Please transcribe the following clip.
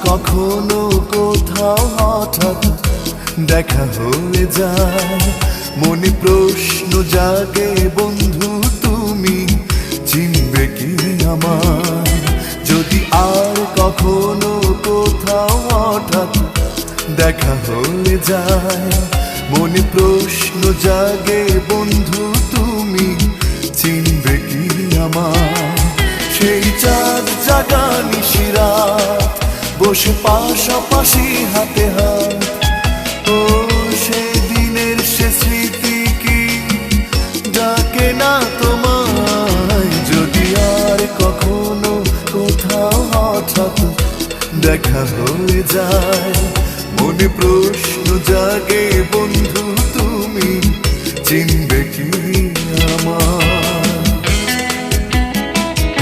কখনো কোথাও হঠাৎ দেখা হয়ে যায়, মনে প্রশ্ন জাগে বন্ধু তুমি চিনবে কি আমায়? যদি আর কখনো কোথাও হঠাৎ দেখা হয়ে যায়, মনে প্রশ্ন জাগে বন্ধু তুমি চিনবে কি আমায়? সেই চাঁদ জাগা নিশিরাত বসে পাশাপাশি হাতে হাত, ও সেই দিনের সে স্মৃতি কি ডাকে না তোমায়? যদি আর কখনো কোথাও হঠাৎ দেখা হয়ে যায়, মনে প্রশ্ন জাগে বন্ধু তুমি চিনবে কি